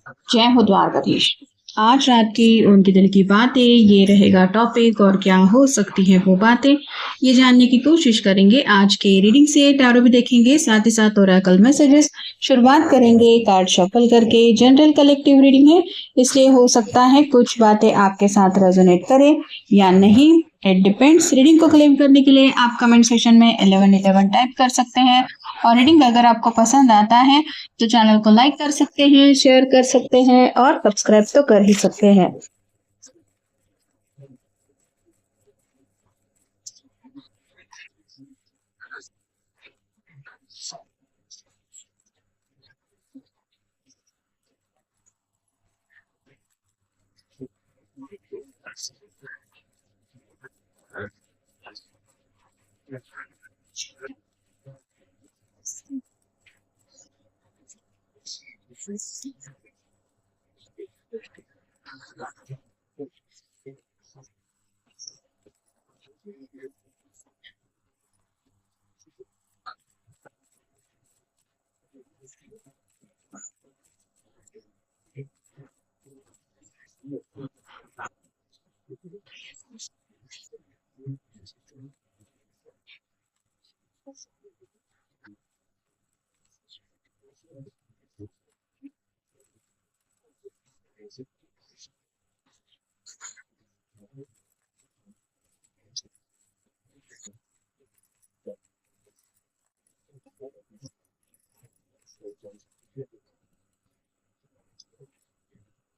जय हो द्वारकाधीश। आज रात की उनके दिल की बातें ये रहेगा टॉपिक, और क्या हो सकती है वो बातें ये जानने की कोशिश करेंगे। आज के रीडिंग से टैरो भी देखेंगे, साथ ही साथ ओरेकल मैसेजेस। शुरुआत करेंगे कार्ड शफल करके। जनरल कलेक्टिव रीडिंग है, इसलिए हो सकता है कुछ बातें आपके साथ रेजोनेट करें या नहीं, इट डिपेंड्स। रीडिंग को क्लेम करने के लिए आप कमेंट सेक्शन में 1111 टाइप कर सकते हैं। और रीडिंग अगर आपको पसंद आता है तो चैनल को लाइक कर सकते हैं, शेयर कर सकते हैं और सब्सक्राइब तो कर ही सकते हैं।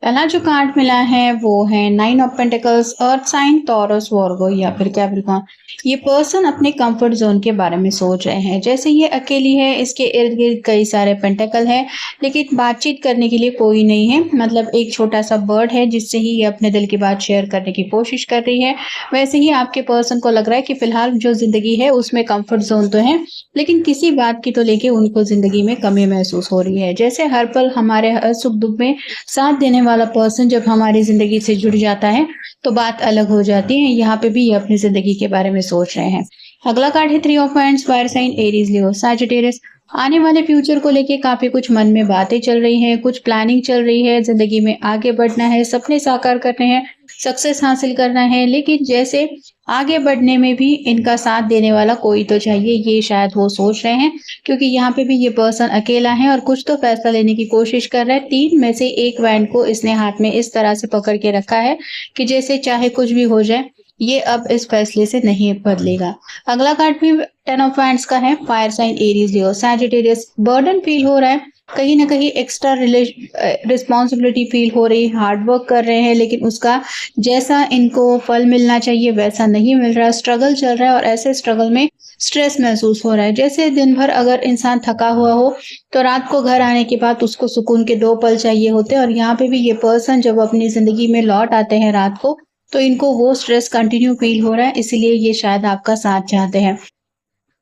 पहला जो कार्ड मिला है वो है 9 of pentacles, earth sign, Taurus, Virgo या फिर कैप्रिकॉर्न। ये पर्सन अपने कंफर्ट जोन के बारे में सोच रहे हैं। जैसे ये अकेली है, इसके इर्द गिर्द कई सारे पेंटिकल है, लेकिन बातचीत करने के लिए कोई नहीं है। मतलब एक छोटा सा बर्ड है जिससे ही ये अपने दिल की बात शेयर करने की कोशिश कर रही है। वैसे ही आपके पर्सन को लग रहा है कि फिलहाल जो जिंदगी है उसमें कंफर्ट जोन तो है, लेकिन किसी बात की तो लेके उनको जिंदगी में कमी महसूस हो रही है। जैसे हर पल हमारे हर सुख दुख में साथ देने वाला पर्सन जब हमारी जिंदगी से जुड़ जाता है तो बात अलग हो जाती है। यहाँ पे भी ये अपनी जिंदगी के बारे में सोच रहे हैं। अगला कार्ड है 3 of wands, fire sign, Aries, Leo, Sagittarius. आने वाले फ्यूचर को लेके काफी कुछ मन में बातें चल रही हैं, कुछ प्लानिंग चल रही है। जिंदगी में आगे बढ़ना है, सपने साकार करने हैं, सक्सेस हासिल करना है, लेकिन जैसे आगे बढ़ने में भी इनका साथ देने वाला कोई तो चाहिए, ये शायद वो सोच रहे हैं। क्योंकि यहाँ पे भी ये पर्सन अकेला है और कुछ तो फैसला लेने की कोशिश कर रहा है। 3 में से एक वैंड को इसने हाथ में इस तरह से पकड़ के रखा है कि जैसे चाहे कुछ भी हो जाए, ये अब इस फैसले से नहीं बदलेगा। अगला कार्ड भी 10 ऑफ वैंड्स का है, fire sign, Aries, Leo, Sagittarius. Burden feel हो रहा है, कहीं ना कहीं एक्स्ट्रा रिस्पॉन्सिबिलिटी फील हो रही, हार्ड वर्क कर रहे हैं लेकिन उसका जैसा इनको फल मिलना चाहिए वैसा नहीं मिल रहा। स्ट्रगल चल रहा है और ऐसे स्ट्रगल में स्ट्रेस महसूस हो रहा है। जैसे दिन भर अगर इंसान थका हुआ हो तो रात को घर आने के बाद उसको सुकून के 2 पल चाहिए होते हैं, और यहाँ पे भी ये पर्सन जब अपनी जिंदगी में लौट आते हैं रात को तो इनको वो स्ट्रेस कंटिन्यू फील हो रहा है, इसलिए ये शायद आपका साथ चाहते हैं।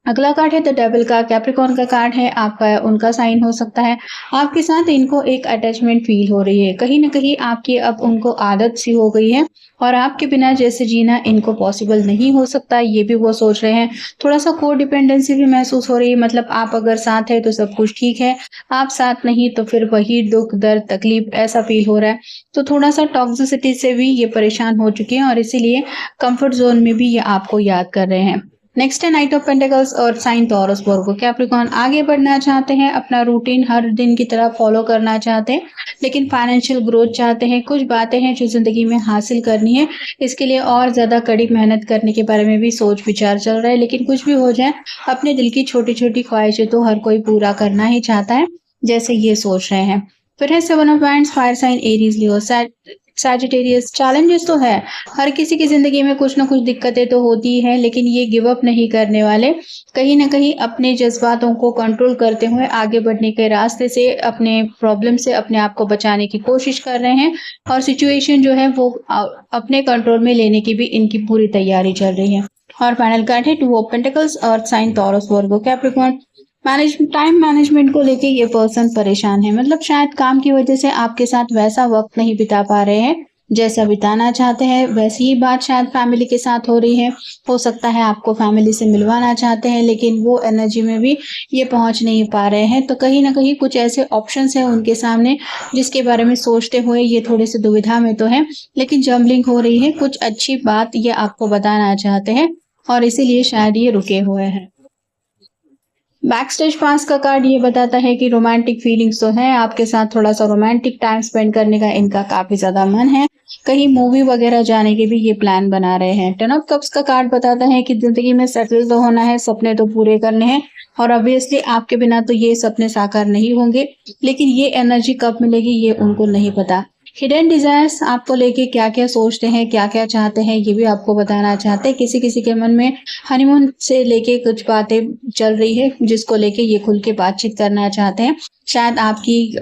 अगला कार्ड है द डेविल का, कैप्रिकॉर्न का कार्ड है, आपका उनका साइन हो सकता है। आपके साथ इनको एक अटैचमेंट फील हो रही है, कहीं ना कहीं आपकी अब उनको आदत सी हो गई है और आपके बिना जैसे जीना इनको पॉसिबल नहीं हो सकता, ये भी वो सोच रहे हैं। थोड़ा सा को डिपेंडेंसी भी महसूस हो रही है, मतलब आप अगर साथ है तो सब कुछ ठीक है, आप साथ नहीं तो फिर वही दुख दर्द तकलीफ ऐसा फील हो रहा है। तो थोड़ा सा टॉक्सिसिटी से भी ये परेशान हो चुके हैं और इसीलिए कंफर्ट जोन में भी ये आपको याद कर रहे हैं। नेक्स्ट है नाइट ऑफ पेंटिकल्स और साइन, टॉरस, वर्गो, कैप्रिकॉर्न। आगे बढ़ना चाहते हैं, अपना रूटीन हर दिन की तरह फॉलो करना चाहते हैं, लेकिन फाइनेंशियल ग्रोथ चाहते हैं। कुछ बातें हैं जो जिंदगी में हासिल करनी है, इसके लिए और ज्यादा कड़ी मेहनत करने के बारे में भी सोच विचार चल रहा है। लेकिन कुछ भी हो जाए, अपने दिल की छोटी छोटी ख्वाहिशें तो हर कोई पूरा करना ही चाहता है, जैसे ये सोच रहे हैं। फिर है 7 of wands, fire sign, Aries, Leo, Sagittarius. Challenges तो है, हर किसी की जिंदगी में कुछ ना कुछ दिक्कतें तो होती हैं, लेकिन ये गिव अप नहीं करने वाले। कहीं ना कहीं अपने जज्बातों को कंट्रोल करते हुए आगे बढ़ने के रास्ते से, अपने प्रॉब्लम से अपने आप को बचाने की कोशिश कर रहे हैं, और सिचुएशन जो है वो अपने कंट्रोल में लेने की भी इनकी पूरी तैयारी चल रही है। और फाइनल कार्ड है 2 of pentacles, earth sign, Taurus, Virgo, Capricorn. Time management को लेके ये पर्सन परेशान है, मतलब शायद काम की वजह से आपके साथ वैसा वक्त नहीं बिता पा रहे हैं जैसा बिताना चाहते हैं वैसी ही बात शायद फैमिली के साथ हो रही है। हो सकता है आपको फैमिली से मिलवाना चाहते हैं लेकिन वो एनर्जी में भी ये पहुँच नहीं पा रहे हैं। तो कहीं न कहीं कुछ ऐसे ऑप्शंस हैं उनके सामने जिसके बारे में सोचते हुए ये थोड़े-से दुविधा में तो हैं, लेकिन जंबलिंग हो रही है। कुछ अच्छी बात ये आपको बताना चाहते हैं और इसीलिए शायद ये रुके हुए हैं। बैक स्टेज पास का कार्ड ये बताता है कि रोमांटिक फीलिंग्स तो हैं, आपके साथ थोड़ा-सा रोमांटिक टाइम स्पेंड करने का इनका काफ़ी ज़्यादा मन है। कहीं मूवी वगैरह जाने के भी ये प्लान बना रहे हैं। टेन ऑफ कप्स का कार्ड बताता है कि ज़िंदगी में सेटल तो होना है, सपने तो पूरे करने हैं और ऑब्वियसली आपके बिना तो ये सपने साकार नहीं होंगे, लेकिन ये एनर्जी कब मिलेगी ये उनको नहीं पता। हिडन डिज़ायर्स आपको लेके क्या-क्या सोचते हैं, क्या-क्या चाहते हैं, ये भी आपको बताना चाहते हैं। किसी-किसी के मन में हनीमून से लेके कुछ बातें चल रही है, जिसको लेके ये खुल के बातचीत करना चाहते हैं। शायद आपकी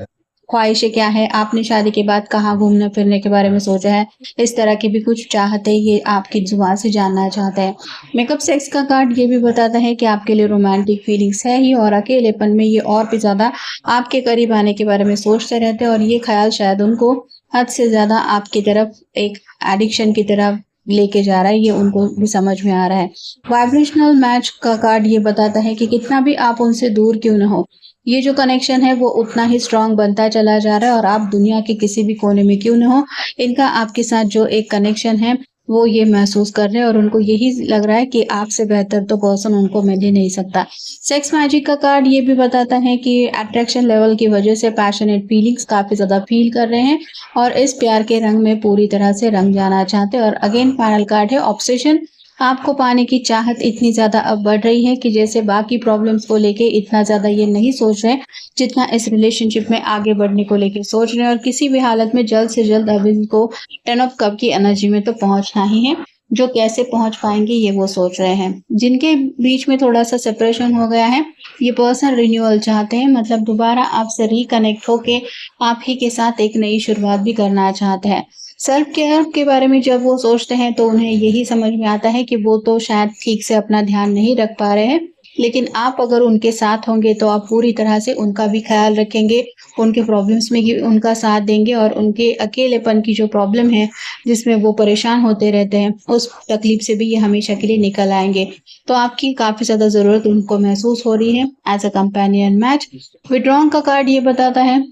ख्वाहिशें क्या है, आपने शादी के बाद कहाँ घूमने-फिरने के बारे में सोचा है, इस तरह की भी कुछ चाहतें ये आपकी ज़ुबान से जानना चाहते हैं। मेकअप सेक्स का कार्ड ये भी बताता है कि आपके लिए रोमांटिक फीलिंग्स है ही और अकेलेपन में ये और भी ज़्यादा आपके करीब आने के बारे में सोचते रहते हैं और ये ख़्याल शायद उनको हद से ज़्यादा आपकी तरफ एक एडिक्शन की तरफ लेके जा रहा है, ये उनको भी समझ में आ रहा है। वाइब्रेशनल मैच का कार्ड ये बताता है कि कितना भी आप उनसे दूर क्यों ना हो, ये जो कनेक्शन है वो उतना ही स्ट्रॉन्ग बनता चला जा रहा है और आप दुनिया के किसी भी कोने में क्यों ना हो, इनका आपके साथ जो एक कनेक्शन है वो ये महसूस कर रहे हैं और उनको यही लग रहा है कि आपसे बेहतर तो पर्सन उनको मिल ही नहीं सकता। सेक्स मैजिक का कार्ड ये भी बताता है कि अट्रैक्शन लेवल की वजह से पैशनेट फीलिंग्स काफ़ी ज़्यादा फ़ील कर रहे हैं और इस प्यार के रंग में पूरी तरह से रंग जाना चाहते हैं और अगेन फाइनल कार्ड है ऑब्सेशन। आपको पाने की चाहत इतनी ज़्यादा अब बढ़ रही है कि जैसे बाकी प्रॉब्लम्स को लेके इतना ज़्यादा ये नहीं सोच रहे, जितना इस रिलेशनशिप में आगे बढ़ने को लेके सोच रहे हैं और किसी भी हालत में जल्द से जल्द अब इनको 10 ऑफ कप की एनर्जी में तो पहुँचना ही है। जो कैसे पहुँच पाएँगे ये वो सोच रहे हैं। जिनके बीच में थोड़ा-सा सेपरेशन हो गया है, ये पर्सन रिन्यूअल चाहते हैं मतलब दोबारा आपसे रिकनेक्ट होके आप ही के साथ एक नई शुरुआत भी करना चाहते हैं। सेल्फ केयर के बारे में जब वो सोचते हैं तो उन्हें यही समझ में आता है कि वो तो शायद ठीक से अपना ध्यान नहीं रख पा रहे हैं, लेकिन आप अगर उनके साथ होंगे तो आप पूरी तरह से उनका भी ख़्याल रखेंगे, उनके प्रॉब्लम्स में भी उनका साथ देंगे और उनके अकेलेपन की जो प्रॉब्लम है, जिसमें वो परेशान होते रहते हैं, उस तकलीफ़ से भी ये हमेशा के लिए निकल आएँगे। तो आपकी काफ़ी ज़्यादा ज़रूरत उनको महसूस हो रही है as a companion match. Withdrawn का कार्ड ये बताता है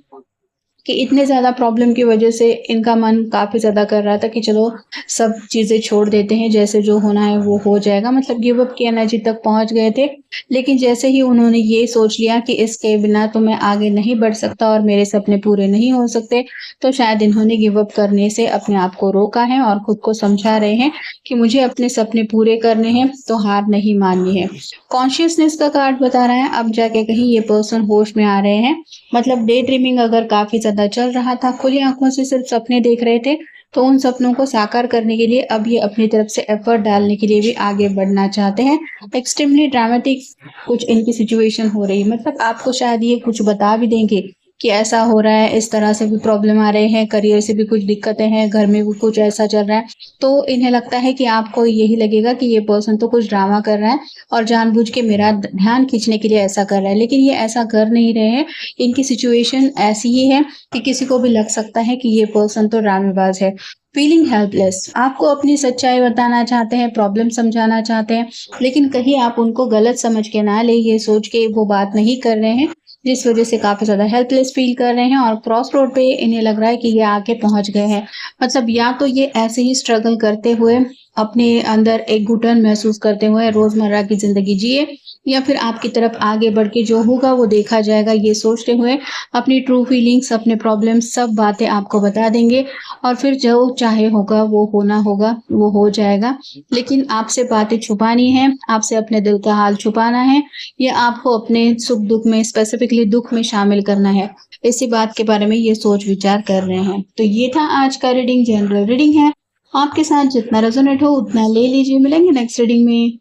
कि इतने ज़्यादा प्रॉब्लम की वजह से इनका मन काफ़ी ज़्यादा कर रहा था कि चलो सब चीज़ें छोड़ देते हैं, जैसे जो होना है वो हो जाएगा मतलब गिव अप की एनर्जी तक पहुँच गए थे। लेकिन जैसे ही उन्होंने ये सोच लिया कि इसके बिना तो मैं आगे नहीं बढ़ सकता और मेरे सपने पूरे नहीं हो सकते, तो शायद इन्होंने गिव अप करने से अपने आप को रोका है और खुद को समझा रहे हैं कि मुझे अपने सपने पूरे करने हैं, तो हार नहीं माननी है। कॉन्शियसनेस का कार्ड बता रहा है अब जाके कहीं ये पर्सन होश में आ रहे हैं मतलब डे ड्रीमिंग अगर काफ़ी ज़्यादा चल रहा था, खुली आँखों से सिर्फ़ सपने देख रहे थे, तो उन सपनों को साकार करने के लिए अब ये अपनी तरफ से एफ़र्ट डालने के लिए भी आगे बढ़ना चाहते हैं। एक्सट्रीमली ड्रामेटिक कुछ इनकी सिचुएशन हो रही है मतलब आपको शायद ये कुछ बता भी देंगे कि ऐसा हो रहा है, इस तरह से भी प्रॉब्लम आ रहे हैं, करियर से भी कुछ दिक्कतें हैं, घर में भी कुछ ऐसा चल रहा है। तो इन्हें लगता है कि आपको यही लगेगा कि ये पर्सन तो कुछ ड्रामा कर रहा है और जानबूझ के मेरा ध्यान खींचने के लिए ऐसा कर रहा है, लेकिन ये ऐसा कर नहीं रहे हैं। इनकी सिचुएशन ऐसी ही है कि किसी को भी लग सकता है कि ये पर्सन तो ड्रामेबाज़ है। फीलिंग हेल्पलेस आपको अपनी सच्चाई बताना चाहते हैं, प्रॉब्लम समझाना चाहते हैं, लेकिन कहीं आप उनको गलत समझ के ना लें, ये सोच के वो बात नहीं कर रहे हैं, जिस वज़ह से काफ़ी ज़्यादा हेल्पलेस फ़ील कर रहे हैं और क्रॉस रोड पे इन्हें लग रहा है कि ये आके पहुँच गए हैं। मतलब या तो ये ऐसे ही स्ट्रगल करते हुए अपने अंदर एक घुटन महसूस करते हुए रोज़मर्रा की ज़िंदगी जिए या फिर आपकी तरफ आगे बढ़ के जो होगा वो देखा जाएगा, ये सोचते हुए अपनी ट्रू फीलिंग्स, अपने प्रॉब्लम्स सब बातें आपको बता देंगे और फिर जो चाहे होगा, वो होना होगा, वो हो जाएगा। लेकिन आपसे बातें छुपानी हैं, आपसे अपने दिल का हाल छुपाना है या आपको अपने सुख-दुःख में स्पेसिफ़िकली दुःख में शामिल करना है। इसी बात के बारे में ये सोच-विचार कर रहे हैं। तो ये था आज का रीडिंग, जनरल रीडिंग है। आपके साथ जितना रेज़ोनेट हो उतना ले लीजिए। मिलेंगे नेक्स्ट रीडिंग में।